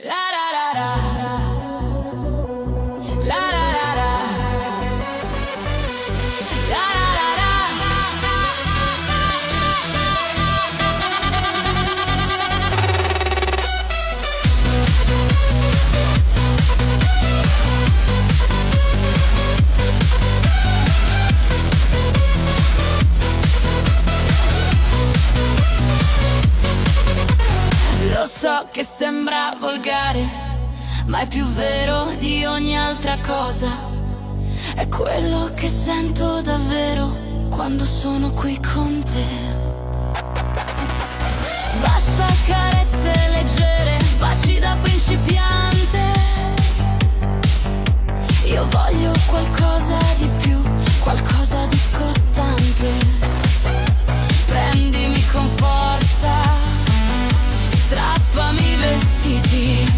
La ra ra ra. La ra ra ra. La ra ra ra. Lo so che sembra volgare, ma è più vero di ogni altra cosa. È quello che sento davvero quando sono qui con te. Basta carezze leggere, baci da principiante. Io voglio qualcosa di più, qualcosa di scottante. Prendimi con forza, strappami i vestiti,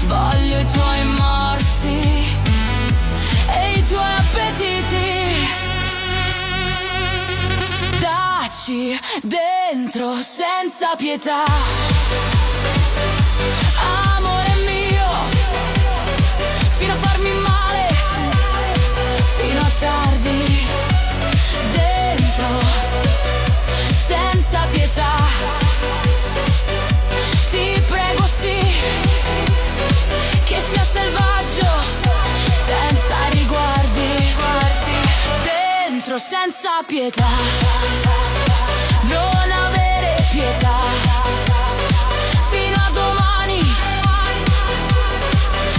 voglio i tuoi morsi e i tuoi appetiti. Dacci dentro senza pietà, amore mio, fino a farmi male, fino a tardi. Dentro senza pietà, ti prego sì, che sia selvaggio, senza riguardi. Dentro senza pietà, non avere pietà, fino a domani,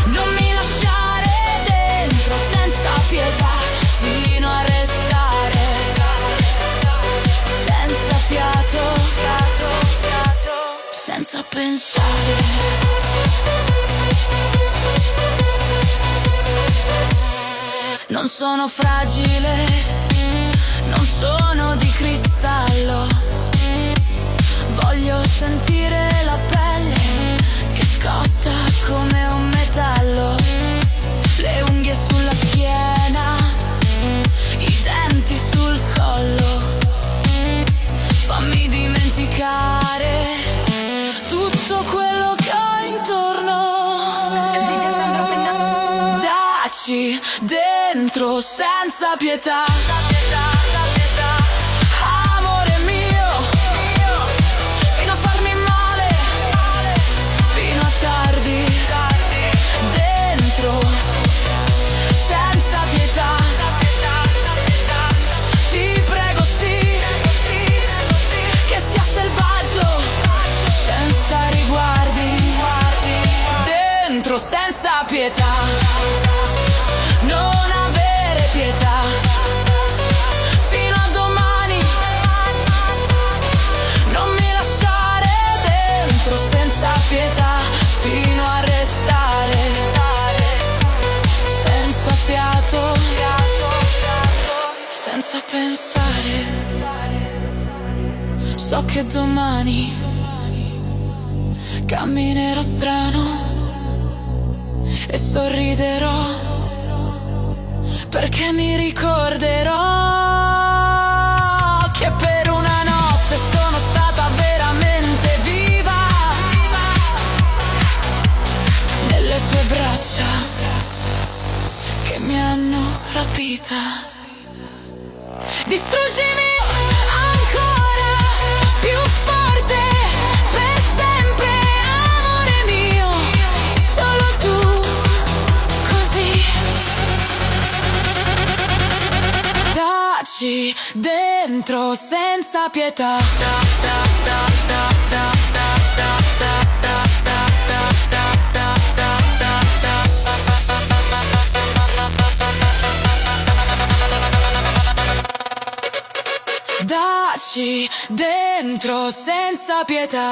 non mi lasciare. Dentro senza pietà, fino a restare senza fiato, senza pensare. Non sono fragile, non sono di cristallo. Voglio sentire la pelle che scotta come un metallo. Le unghie sulla schiena, i denti sul collo. Fammi dimenticare tutto quello che ho intorno. Dacci dentro senza pietà, amore mio, fino a farmi male, fino a tardi. Dentro senza pietà, ti prego sì, che sia selvaggio, senza riguardi. Dentro senza pietà, non avere pietà, fino a domani, non mi lasciare. Dentro senza pietà, fino a restare senza fiato, senza pensare. So che domani camminerò strano e sorriderò, perché mi ricorderò che per una notte sono stata veramente viva nelle tue braccia che mi hanno rapita. Distruggimi ancora più forte, per sempre, amore mio, solo tu, così. Dacci dentro senza pietà, dacci dentro senza pietà.